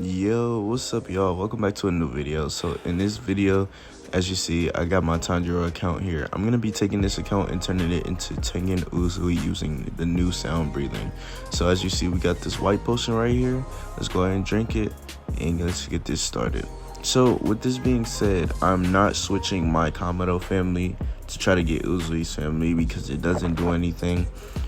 Yo, what's up, y'all? Welcome back to a new video. So in this video, as you see, I got my Tanjiro account here. I'm gonna be taking this account and turning it into Tengen Uzui using the new sound breathing. So as you see, we got this white potion right here. Let's go ahead and drink it and let's get this started. So with this being said, I'm not switching my Kamado family to try to get Uzui's family because it doesn't do anything.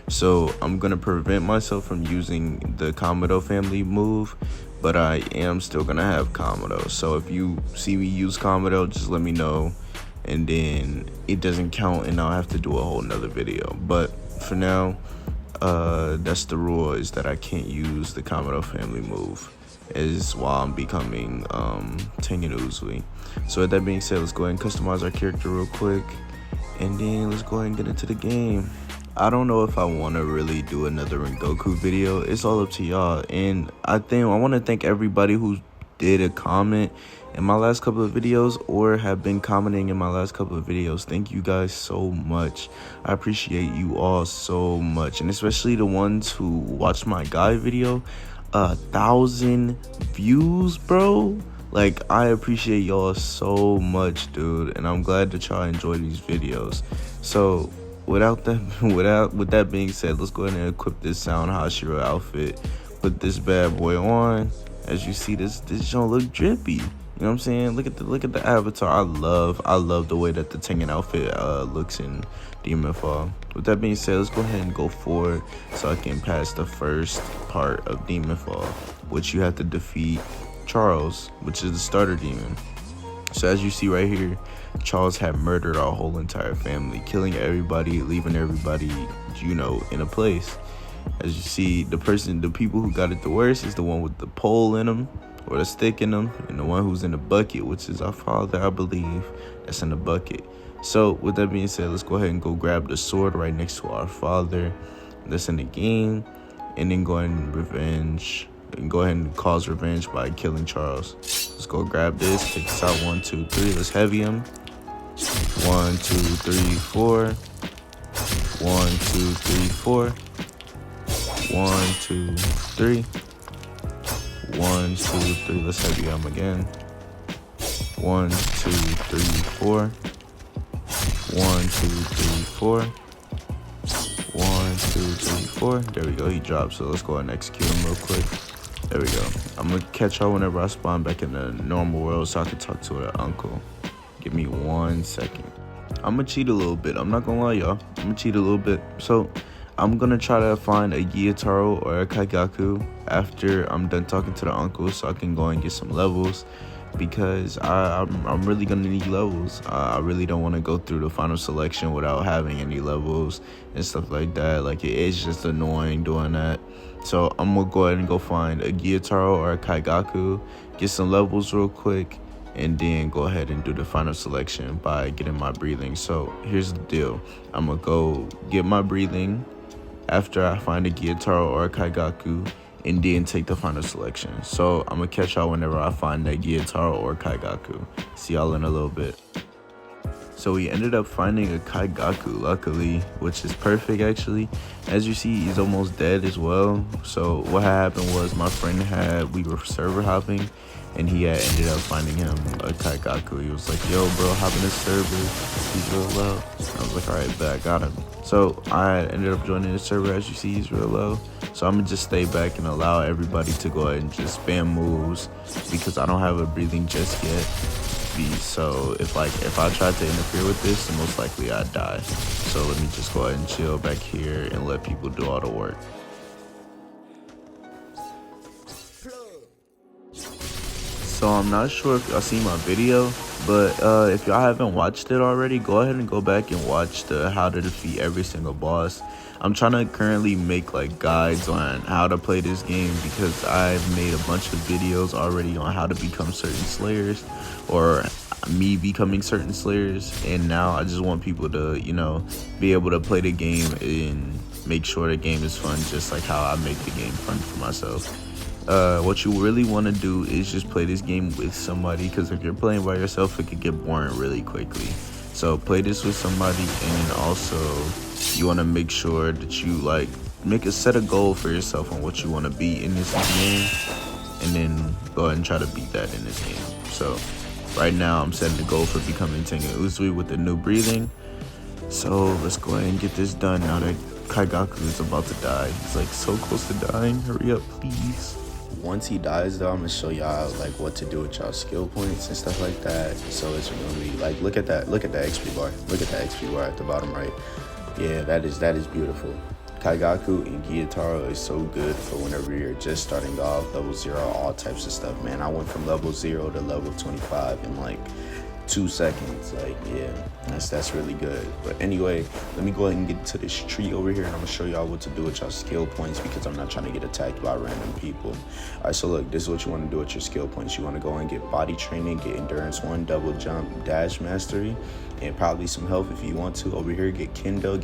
So I'm gonna prevent myself from using the Kamado family move, but I am still gonna have Kamado. So if you see me use Kamado, just let me know, and then it doesn't count and I'll have to do a whole nother video. But for now, that's the rule, is that I can't use the Kamado family move is while I'm becoming Tengen Uzui. So with that being said, let's go ahead and customize our character real quick, and then let's go ahead and get into the game. I don't know if I want to really do another Rengoku video. It's all up to y'all. And I want to thank everybody who did a comment in my last couple of videos or have been commenting in my last couple of videos. Thank you guys so much. I appreciate you all so much, and especially the ones who watched my guide video. 1,000 views, bro. Like, I appreciate y'all so much, dude, and I'm glad that y'all enjoy these videos. So with that being said, let's go ahead and equip this sound hashira outfit. Put this bad boy on. As you see, this don't look drippy. You know what I'm saying? Look at the avatar. I love the way that the Tengen outfit looks in Demon Fall. With that being said, let's go ahead and go forward so I can pass the first part of Demon Fall, which you have to defeat Charles, which is the starter demon. So as you see right here, Charles had murdered our whole entire family, killing everybody, leaving everybody, you know, in a place. As you see, the people who got it the worst is the one with the pole in them, or the stick in them, and the one who's in the bucket, which is our father, I believe, that's in the bucket. So with that being said, let's go ahead and go grab the sword right next to our father that's in the game, and then go ahead and cause revenge by killing Charles. Let's go grab this, take this out, 1, 2, 3, let's heavy him. 1, 2, 3, 4. 1, 2, 3, 4. 1, 2, 3. 1, 2, 3, let's heavy him again. 1, 2, 3, 4. 1, 2, 3, 4. 1, 2, 3, 4. There we go, he dropped. So let's go ahead and execute him real quick. There we go. I'm gonna catch y'all whenever I spawn back in the normal world so I can talk to the uncle. Give me 1 second. I'm gonna cheat a little bit. I'm not gonna lie, y'all. I'm gonna cheat a little bit. So I'm gonna try to find a Gyataro or a Kaigaku after I'm done talking to the uncle, so I can go and get some levels, because I'm really gonna need levels. I really don't want to go through the final selection without having any levels and stuff like that. Like, it's just annoying doing that. So I'm gonna go ahead and go find a Gyataro or a Kaigaku, get some levels real quick, and then go ahead and do the final selection by getting my breathing. So here's the deal. I'm gonna go get my breathing after I find a Gyataro or a Kaigaku, and then take the final selection. So I'm gonna catch y'all whenever I find that Gyataro or Kaigaku. See y'all in a little bit. So we ended up finding a Kaigaku, luckily, which is perfect actually. As you see, he's almost dead as well. So what happened was, my friend we were server hopping, and he had ended up finding him a Kaigaku. He was like, yo bro, hop in this server, he's real low. I was like, alright, bet, I got him. So I ended up joining the server. As you see, he's real low. So I'm gonna just stay back and allow everybody to go ahead and just spam moves, because I don't have a breathing just yet. So if I try to interfere with this, most likely I'd die. So let me just go ahead and chill back here and let people do all the work. So I'm not sure if y'all seen my video, but if y'all haven't watched it already, go ahead and go back and watch the how to defeat every single boss. I'm trying to currently make like guides on how to play this game, because I've made a bunch of videos already on how to become certain slayers, or me becoming certain slayers, and now I just want people to, you know, be able to play the game and make sure the game is fun, just like how I make the game fun for myself. What you really want to do is just play this game with somebody, because if you're playing by yourself, it could get boring really quickly. So play this with somebody, and also you want to make sure that you like set a goal for yourself on what you want to be in this game. and then go ahead and try to beat that in this game. So right now I'm setting the goal for becoming Tengen Uzui with the new breathing. So let's go ahead and get this done now that Kaigaku is about to die. He's like so close to dying. Hurry up, please. Once he dies though, I'm gonna show y'all like what to do with y'all skill points and stuff like that. So it's gonna be like, look at that XP bar. Look at that XP bar at the bottom right. Yeah, that is beautiful. Kaigaku and Gyutaro is so good for whenever you're just starting off, level 0, all types of stuff, man. I went from level 0 to level 25 in like 2 seconds. Like, yeah, that's really good. But anyway, let me go ahead and get to this tree over here, and I'm gonna show y'all what to do with y'all skill points because I'm not trying to get attacked by random people. All right, so look, this is what you want to do with your skill points. You want to go and get body training, get endurance 1, double jump, dash mastery, and probably some health if you want to. Over here, get kendo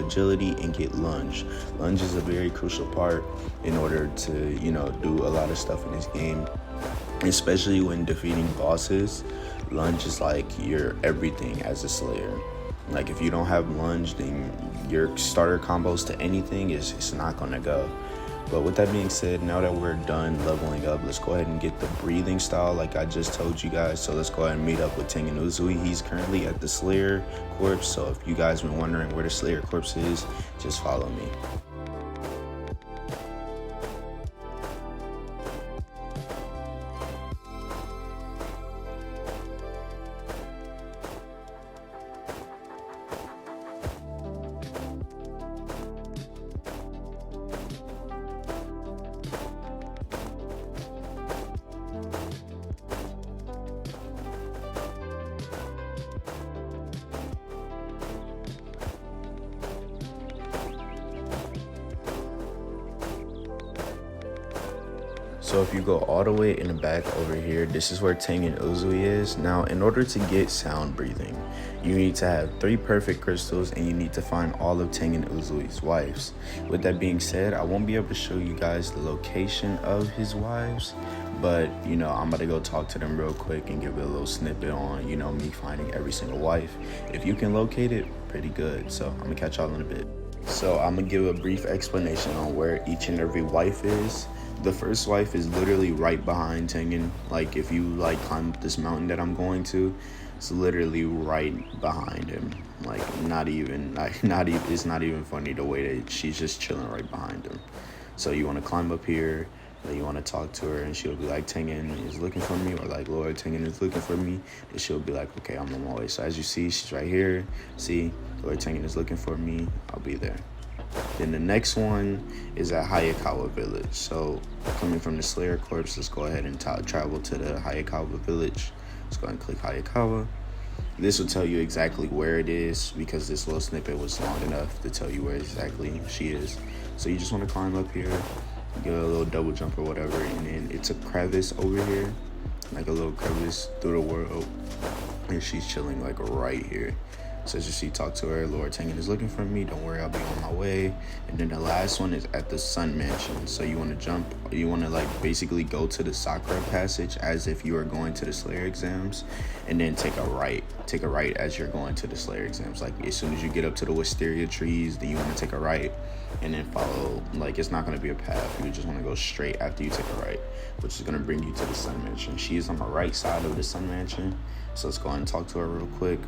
agility, and get lunge. Lunge is a very crucial part in order to, you know, do a lot of stuff in this game, especially when defeating bosses. Lunge is like your everything as a slayer. Like if you don't have lunge, then your starter combos to anything it's not gonna go. But with that being said, now that we're done leveling up, let's go ahead and get the breathing style like I just told you guys. So let's go ahead and meet up with Tengen Uzui. He's currently at the Slayer Corpse. So if you guys been wondering where the Slayer Corpse is, just follow me. So if you go all the way in the back over here, this is where Tengen Uzui is. Now, in order to get sound breathing, you need to have 3 perfect crystals and you need to find all of Tengen Uzui's wives. With that being said, I won't be able to show you guys the location of his wives, but you know, I'm about to go talk to them real quick and give it a little snippet on, you know, me finding every single wife. If you can locate it, pretty good. So I'm gonna catch y'all in a bit. So I'm gonna give a brief explanation on where each and every wife is. The first wife is literally right behind Tengen. Like if you like climb this mountain that I'm going to, it's literally right behind him. Like it's not even funny the way that she's just chilling right behind him. So you want to climb up here, you want to talk to her, and she'll be like, Tengen is looking for me, or like, Lord Tengen is looking for me, and she'll be like, okay, I'm on my way. So as you see, she's right here. See, Lord Tengen is looking for me, I'll be there. Then the next one is at Hayakawa Village. So coming from the Slayer Corpse, let's go ahead and travel to the Hayakawa Village. Let's go ahead and click Hayakawa. This will tell you exactly where it is because this little snippet was long enough to tell you where exactly she is. So you just want to climb up here, get a little double jump or whatever, and then it's a crevice over here, like a little crevice through the world, and she's chilling like right here. So as you see, talk to her, Lord Tengen is looking for me, don't worry, I'll be on my way. And then the last one is at the Sun Mansion. So you want to jump, you want to like basically go to the Sakura passage as if you are going to the Slayer exams, and then take a right as you're going to the Slayer exams. Like as soon as you get up to the wisteria trees, then you want to take a right and then follow. Like it's not going to be a path, you just want to go straight after you take a right, which is going to bring you to the Sun Mansion. She is on the right side of the Sun Mansion. So let's go ahead and talk to her real quick.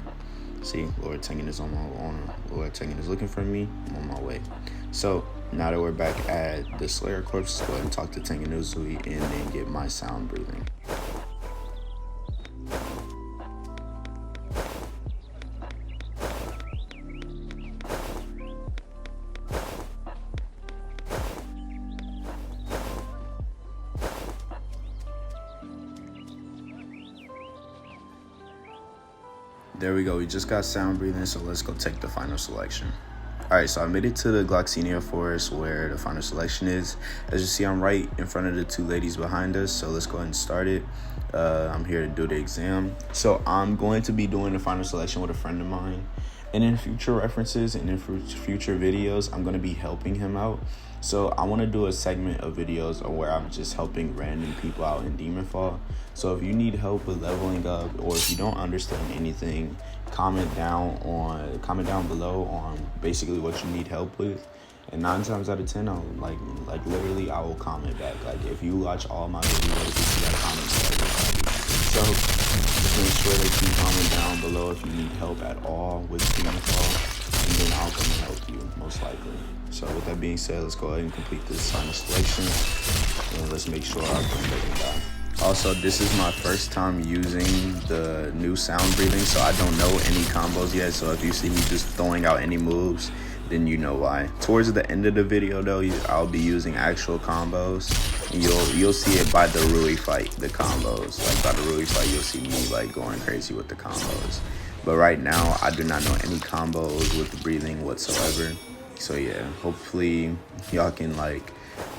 See, Lord Tengen is Lord Tengen is looking for me, I'm on my way. So now that we're back at the Slayer Corpse, let's go ahead and talk to Tengen Uzui and then get my sound breathing. There we go, we just got sound breathing, so let's go take the final selection. Alright, so I made it to the Gloxinia Forest where the final selection is. As you see, I'm right in front of the 2 ladies behind us, so let's go ahead and start it. I'm here to do the exam. So I'm going to be doing the final selection with a friend of mine. And in future references and in future videos, I'm going to be helping him out. So I want to do a segment of videos where I'm just helping random people out in Demonfall. So if you need help with leveling up, or if you don't understand anything, comment down below on basically what you need help with, And 9 times out of 10, I'll like literally I will comment back. Like if you watch all my videos, you see I comment to everybody. So just make sure that you comment down below if you need help at all with Screenfall, and then I'll come and help you most likely. So with that being said, let's go ahead and complete this sign selection, and let's make sure our friend doesn't die. Also, this is my first time using the new sound breathing, so I don't know any combos yet. So if you see me just throwing out any moves, then you know why. Towards the end of the video though, I'll be using actual combos. And you'll see it by the Rui fight, the combos. Like by the Rui fight, you'll see me like going crazy with the combos. But right now, I do not know any combos with the breathing whatsoever. So yeah, hopefully y'all can like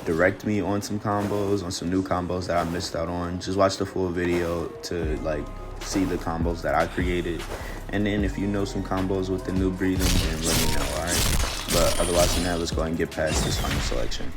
direct me on some combos, on some new combos that I missed out on. Just watch the full video to like see the combos that I created. And then if you know some combos with the new breathing, then let me know, alright? But otherwise than that, let's go ahead and get past this final selection.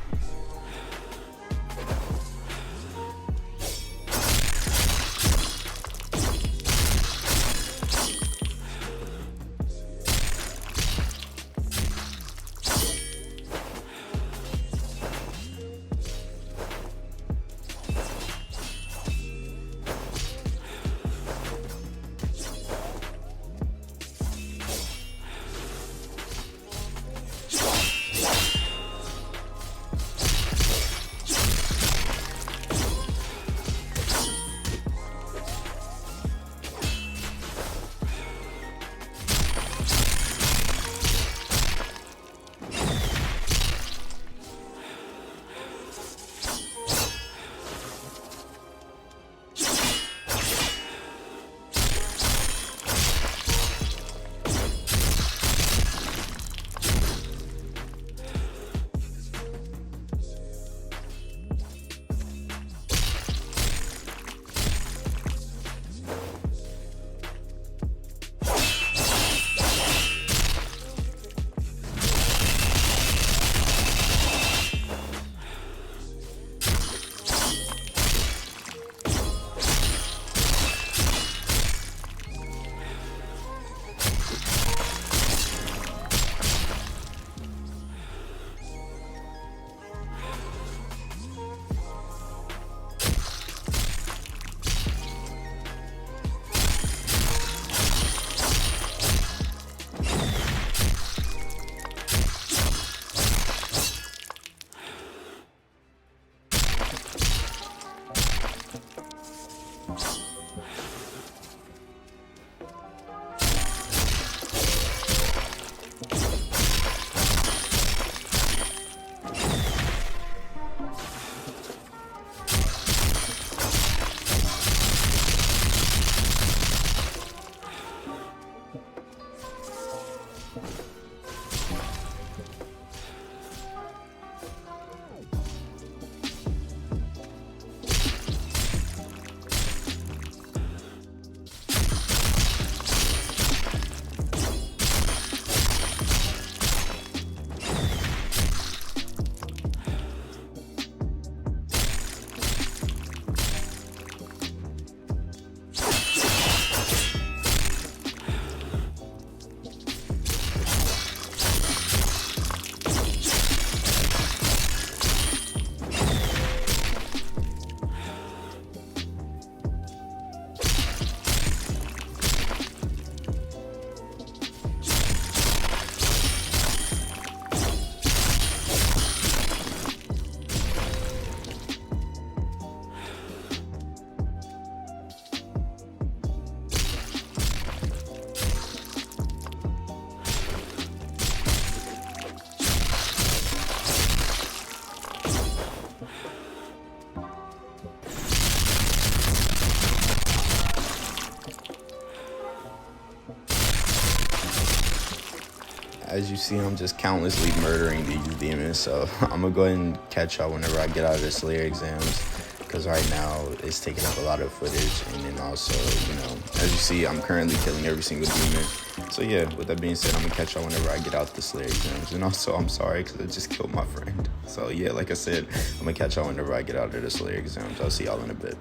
As you see, I'm just countlessly murdering these demons, so I'm gonna go ahead and catch y'all whenever I get out of the Slayer exams, because right now it's taking up a lot of footage. And then also, you know, as you see, I'm currently killing every single demon. So yeah, with that being said, I'm gonna catch y'all whenever I get out the Slayer exams. And also, I'm sorry because I just killed my friend. So yeah, like I said, I'm gonna catch y'all whenever I get out of the Slayer exams. I'll see y'all in a bit.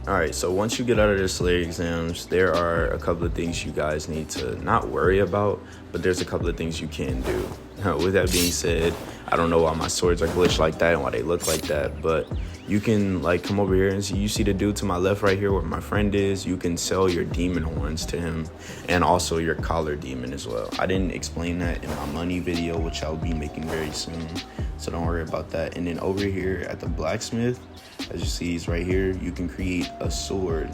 Alright, so once you get out of the Slayer exams, there are a couple of things you guys need to not worry about, but there's a couple of things you can do. With that being said, I don't know why my swords are glitched like that and why they look like that, but you can like come over here and see, you see the dude to my left right here where my friend is. You can sell your demon horns to him and also your collar demon as well. I didn't explain that in my money video, which I'll be making very soon, so don't worry about that. And then over here at the blacksmith, as you see, he's right here. You can create a sword,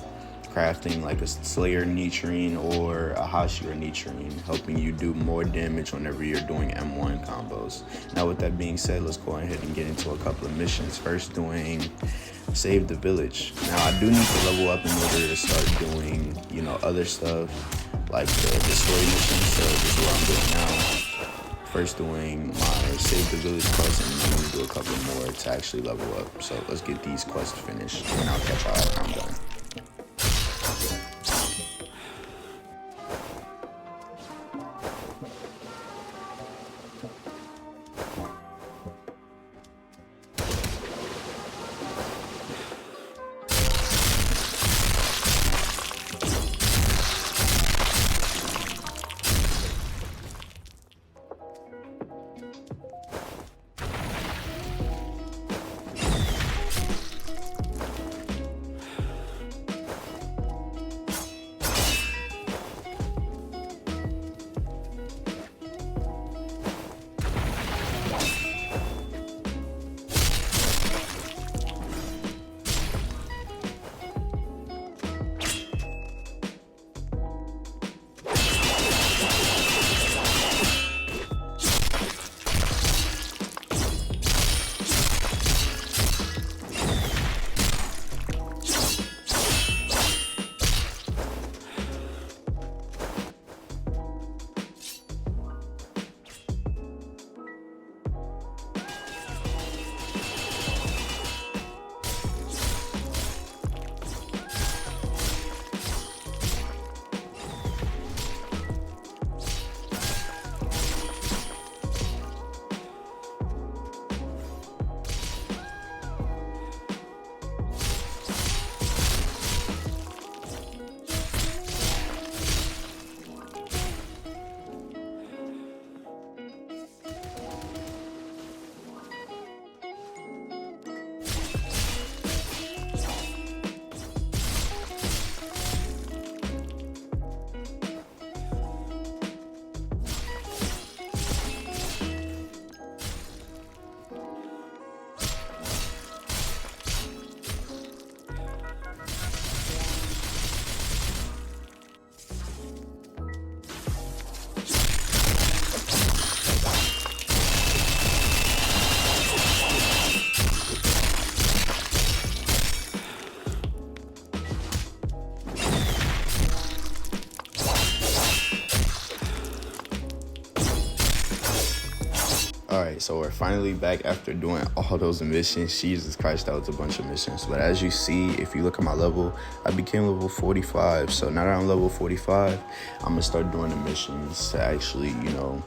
crafting like a Slayer nitrine or a Hashira nitrine, helping you do more damage whenever you're doing M1 combos. Now with that being said, let's go ahead and get into a couple of missions. First, doing save the village. Now I do need to level up in order to start doing, you know, other stuff like the story missions. So this is what I'm doing now. First, doing my save the village quest, and I'm gonna do a couple more to actually level up. So let's get these quests finished and I'll catch y'all after I'm done. Alright, so we're finally back after doing all those missions. Jesus Christ, that was a bunch of missions. But as you see, if you look at my level, I became level 45. So now that I'm level 45, I'm going to start doing the missions to actually, you know,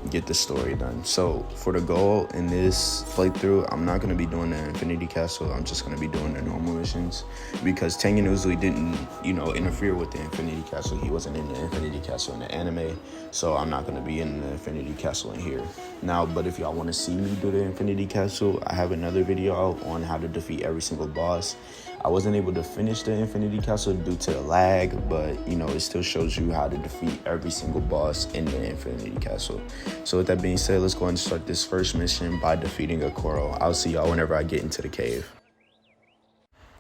get the story done. So for the goal in this playthrough, I'm not going to be doing the Infinity Castle. I'm just going to be doing the normal missions because Tengen Uzui didn't, you know, interfere with the Infinity Castle. He wasn't in the Infinity Castle in the anime, so I'm not going to be in the Infinity Castle in here. Now, but if y'all want to see me do the Infinity Castle, I have another video out on how to defeat every single boss. I wasn't able to finish the Infinity Castle due to the lag, but you know, it still shows you how to defeat every single boss in the Infinity Castle. So with that being said, let's go ahead and start this first mission by defeating a Koro. I'll see y'all whenever I get into the cave.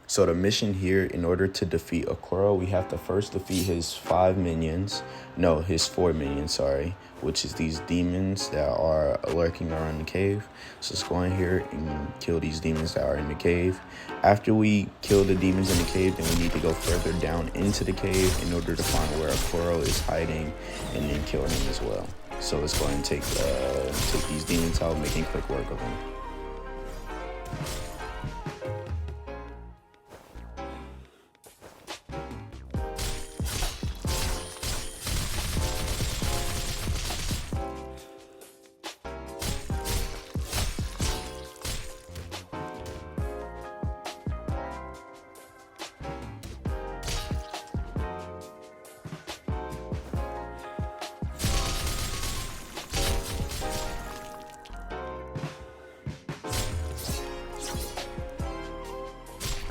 So the mission here, in order to defeat Akuro, we have to first defeat his 4 minions, sorry, which is these demons that are lurking around the cave. So let's go in here and kill these demons that are in the cave. After we kill the demons in the cave, then we need to go further down into the cave in order to find where Akuro is hiding and then kill him as well. So let's go ahead and take these demons out, making quick work of them.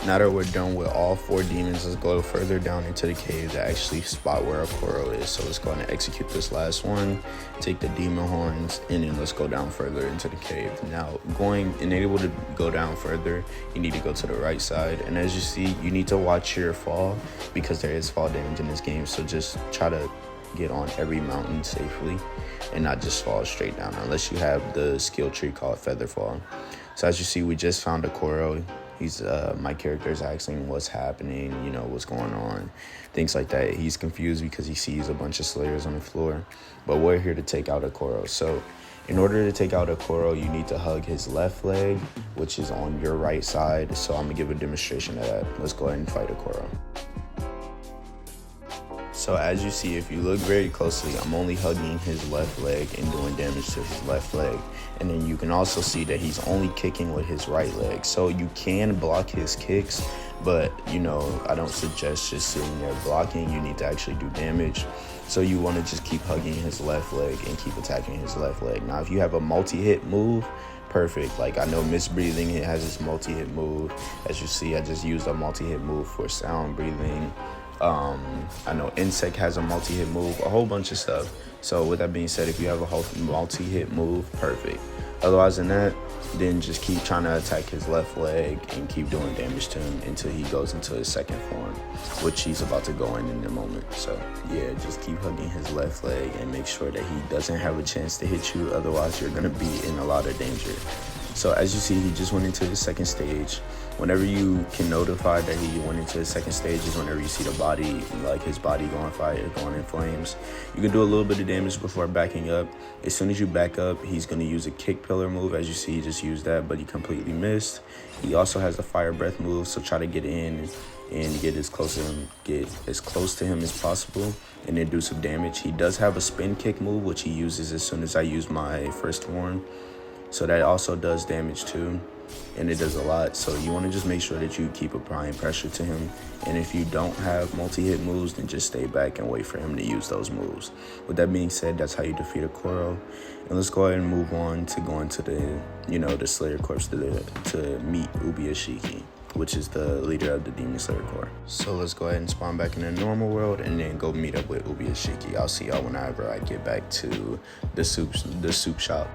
Now that we're done with all 4 demons, let's go further down into the cave to actually spot where Akoro is. So let's go ahead and execute this last one, take the demon horns, and then let's go down further into the cave. Now, able to go down further, you need to go to the right side. And as you see, you need to watch your fall because there is fall damage in this game. So just try to get on every mountain safely and not just fall straight down unless you have the skill tree called Feather Fall. So as you see, we just found Akoro. He's my character is asking what's happening, you know, what's going on, things like that. He's confused because he sees a bunch of slayers on the floor, but we're here to take out Akoro. So in order to take out Akoro, you need to hug his left leg, which is on your right side. So I'm gonna give a demonstration of that. Let's go ahead and fight Akoro. So as you see, if you look very closely, I'm only hugging his left leg and doing damage to his left leg. And then you can also see that he's only kicking with his right leg. So you can block his kicks, but you know, I don't suggest just sitting there blocking. You need to actually do damage. So you want to just keep hugging his left leg and keep attacking his left leg. Now, if you have a multi-hit move, perfect. Like I know Misbreathing, it has this multi-hit move. As you see, I just used a multi-hit move for sound breathing. I know Insect has a multi-hit move, a whole bunch of stuff. So with that being said, if you have a whole multi-hit move, perfect. Otherwise than that, then just keep trying to attack his left leg and keep doing damage to him until he goes into his second form, which he's about to go in a moment. So yeah, just keep hugging his left leg and make sure that he doesn't have a chance to hit you. Otherwise, you're gonna be in a lot of danger. So as you see, he just went into the second stage. Whenever you can notify that he went into the second stage is whenever you see the body, like his body going fire, going in flames. You can do a little bit of damage before backing up. As soon as you back up, he's going to use a kick pillar move. As you see, he just used that, but he completely missed. He also has a fire breath move, so try to get in and get as close to him as possible and then do some damage. He does have a spin kick move, which he uses as soon as I use my first form. So that also does damage too, and it does a lot. So you want to just make sure that you keep applying pressure to him. And if you don't have multi-hit moves, then just stay back and wait for him to use those moves. With that being said, that's how you defeat Akoro. And let's go ahead and move on to going to the, the Slayer Corps to meet Ubiyashiki, which is the leader of the Demon Slayer Corps. So let's go ahead and spawn back in the normal world and then go meet up with Ubiyashiki. I'll see y'all whenever I get back to the soup shop.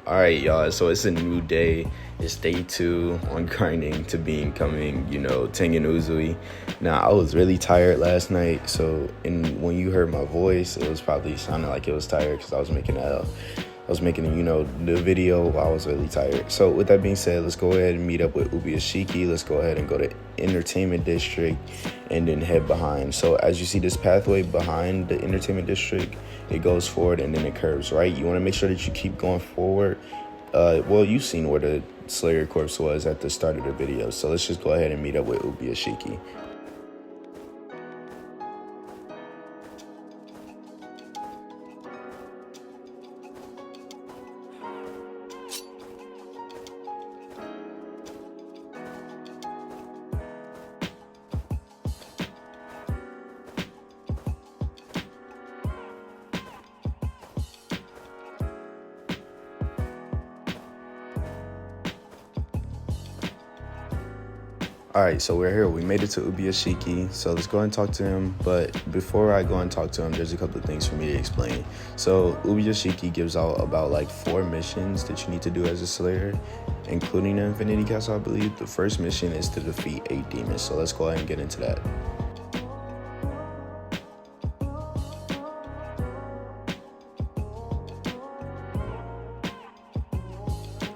All right, y'all, so it's a new day. It's day 2 on grinding to becoming, Tengen Uzui. Now, I was really tired last night, so when you heard my voice, it was probably sounding like it was tired because I was making the video while I was really tired. So with that being said, let's go ahead and meet up with Ubiyashiki. Let's go ahead and go to Entertainment District and then head behind. So as you see this pathway behind the Entertainment District, it goes forward and then it curves right. You want to make sure that you keep going forward. Well, you've seen where the Slayer Corpse was at the start of the video. So let's just go ahead and meet up with Ubiyashiki. All right, so we're here. We made it to Ubiyashiki, so let's go and talk to him. But before I go and talk to him, there's a couple of things for me to explain. So Ubiyashiki gives out about like 4 missions that you need to do as a Slayer, including the Infinity Castle, I believe. The first mission is to defeat 8 demons, so let's go ahead and get into that.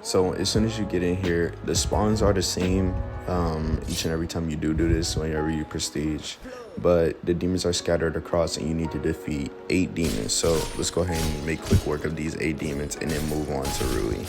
So as soon as you get in here, the spawns are the same each and every time you do this whenever you prestige, but the demons are scattered across and you need to defeat 8 demons. So let's go ahead and make quick work of these 8 demons and then move on to Rui.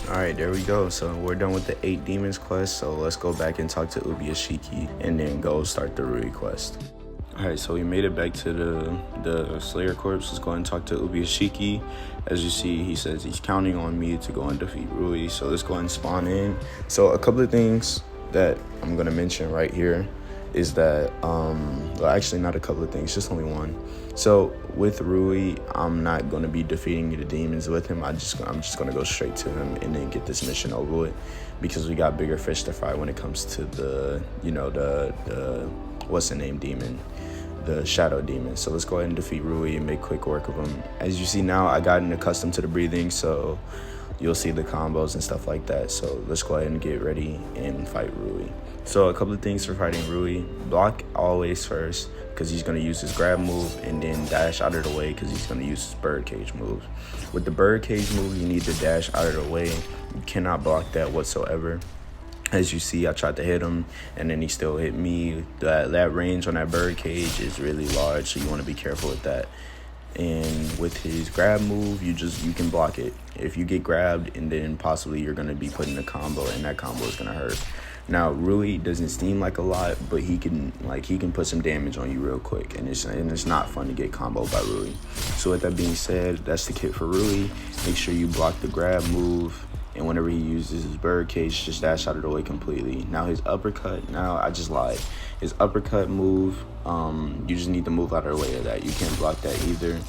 Alright, there we go. So we're done with the 8 demons quest. So let's go back and talk to Ubiyashiki and then go start the Rui quest. Alright, so we made it back to the Slayer Corpse. Let's go and talk to Ubiyashiki. As you see, he says he's counting on me to go and defeat Rui. So let's go and spawn in. So a couple of things that I'm going to mention right here is that, well, actually not a couple of things, just only one. So with Rui, I'm not going to be defeating the demons with him. I'm just going to go straight to him and then get this mission over with, because we got bigger fish to fry when it comes to the, you know, the what's the name demon, the shadow demon. So let's go ahead and defeat Rui and make quick work of him. As you see now, I gotten accustomed to the breathing, so you'll see the combos and stuff like that. So let's go ahead and get ready and fight Rui. So a couple of things for fighting Rui: block always first, because he's going to use his grab move, and then dash out of the way because he's going to use his bird cage move. With the bird cage move, you need to dash out of the way. You cannot block that whatsoever. As you see, I tried to hit him and then he still hit me. That range on that bird cage is really large, so you want to be careful with that. And with his grab move, you can block it. If you get grabbed, and then possibly you're going to be putting a combo, and that combo is going to hurt. Now, Rui doesn't seem like a lot, but he can put some damage on you real quick, and it's not fun to get comboed by Rui. So with that being said, that's the kit for Rui. Make sure you block the grab move, and whenever he uses his bird cage, just dash out of the way completely. Now his uppercut, I just lied. His uppercut move, you just need to move out of the way of that. You can't block that either.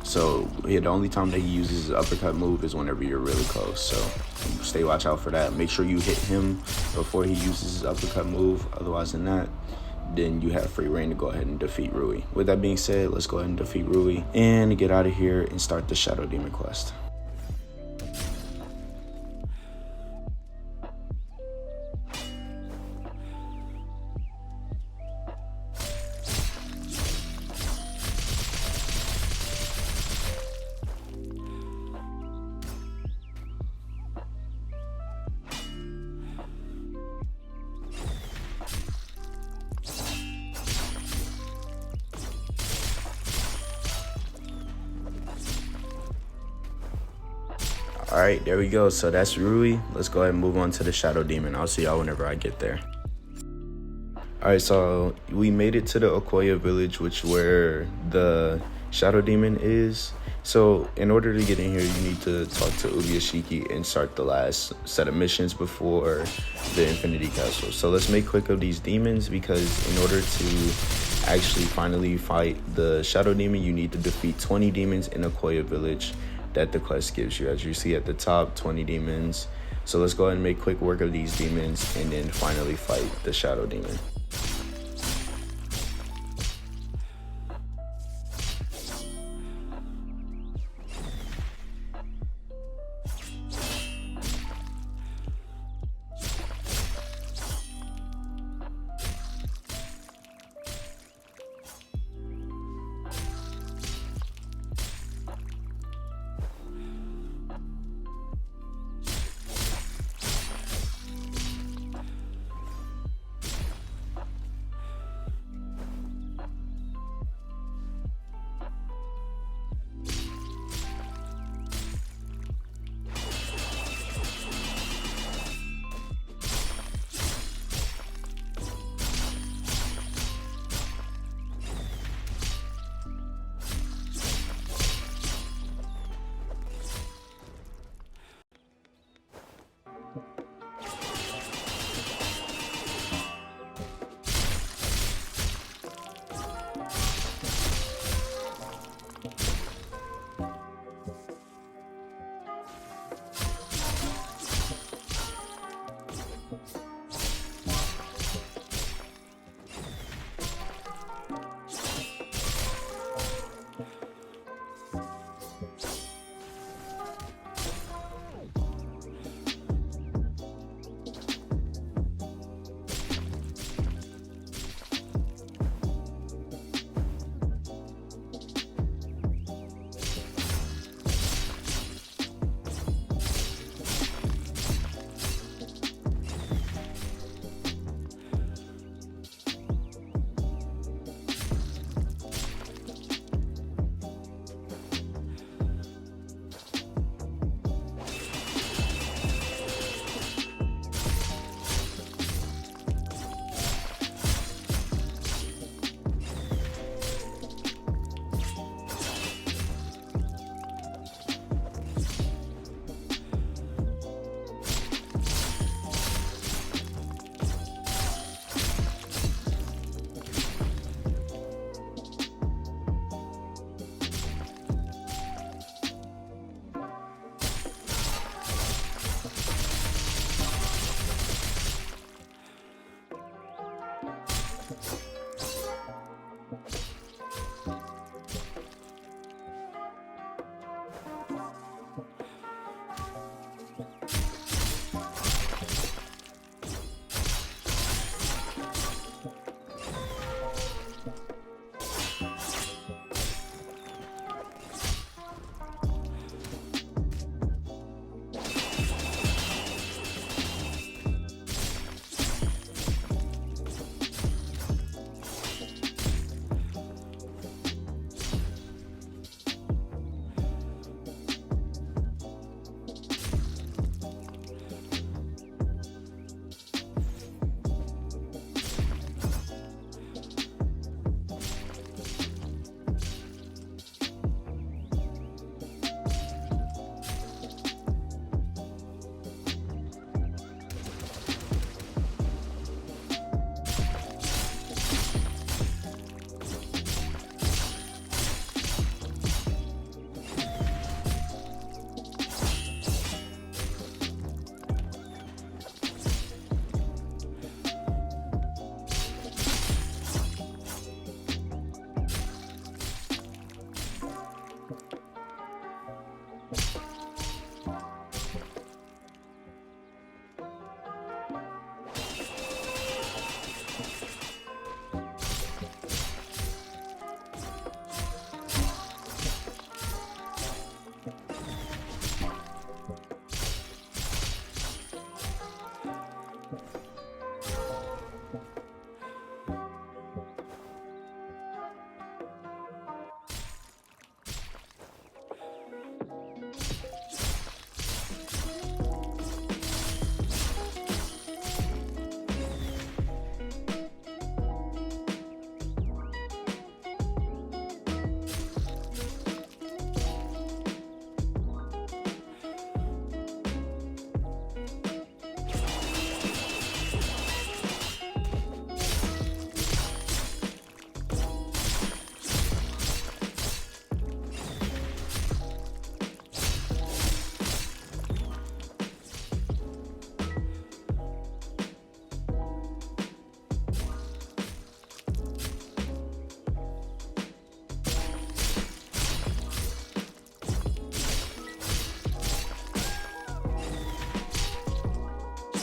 So yeah, the only time that he uses his uppercut move is whenever you're really close. So stay watch out for that. Make sure you hit him before he uses his uppercut move. Otherwise than that, then you have free reign to go ahead and defeat Rui. With that being said, let's go ahead and defeat Rui and get out of here and start the Shadow Demon quest. Alright, there we go. So that's Rui. Let's go ahead and move on to the Shadow Demon. I'll see y'all whenever I get there. Alright, so we made it to the Okoya village, which where the Shadow Demon is. So in order to get in here, you need to talk to Ubiyashiki and start the last set of missions before the Infinity Castle. So let's make quick of these demons, because in order to actually finally fight the Shadow Demon, you need to defeat 20 demons in Okoya village that the quest gives you. As you see at the top, 20 demons. So let's go ahead and make quick work of these demons and then finally fight the Shadow Demon.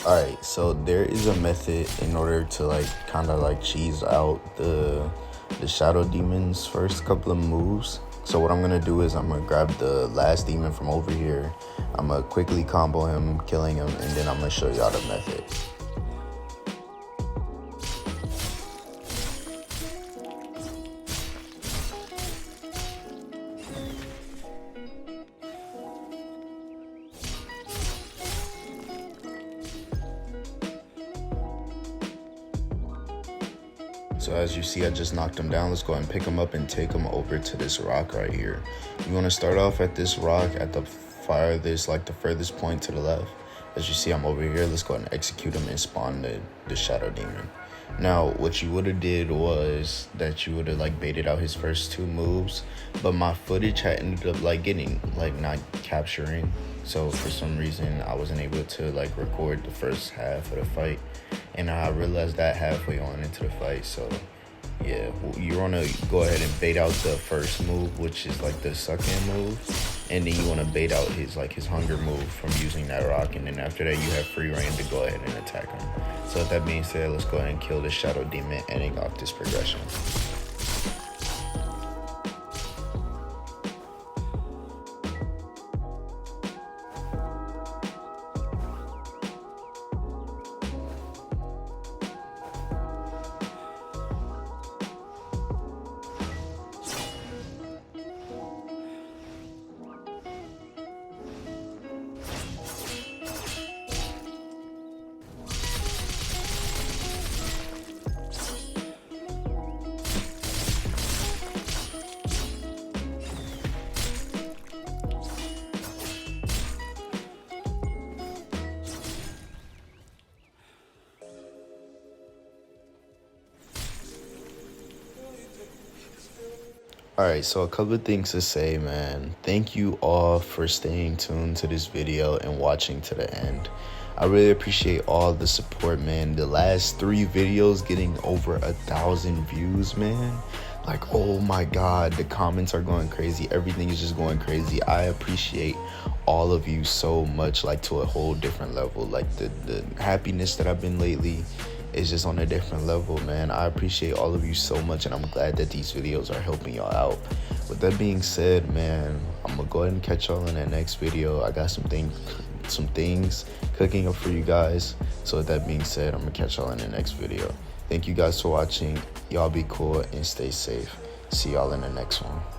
Alright, so there is a method in order to like kind of like cheese out the shadow demon's first couple of moves. So what I'm gonna do is I'm gonna grab the last demon from over here. I'm gonna quickly combo him, killing him, and then I'm gonna show y'all the method. So as you see, I just knocked him down. Let's go ahead and pick him up and take him over to this rock right here. You want to start off at this rock at the farthest, like the furthest point to the left. As you see, I'm over here. Let's go ahead and execute him and spawn the shadow demon. Now, what you would have did was that you would have like baited out his first two moves, but my footage had ended up like getting like not capturing. So for some reason, I wasn't able to like record the first half of the fight, and I realized that halfway on into the fight. So yeah, you want to go ahead and bait out the first move, which is like the suck-in move, and then you want to bait out his hunger move from using that rock, and then after that you have free reign to go ahead and attack him. So with that being said, let's go ahead and kill the shadow demon, ending off this progression. Alright, so a couple of things to say, man. Thank you all for staying tuned to this video and watching to the end. I really appreciate all the support, man. The last 3 videos getting over 1,000 views, man. Like, oh my god, the comments are going crazy. Everything is just going crazy. I appreciate all of you so much, like to a whole different level. Like the happiness that I've been lately is just on a different level, man. I appreciate all of you so much, and I'm glad that these videos are helping y'all out. With that being said, man, I'm gonna go ahead and catch y'all in that next video. I got some things cooking up for you guys. So with that being said, I'm gonna catch y'all in the next video. Thank you guys for watching. Y'all be cool and stay safe. See y'all in the next one.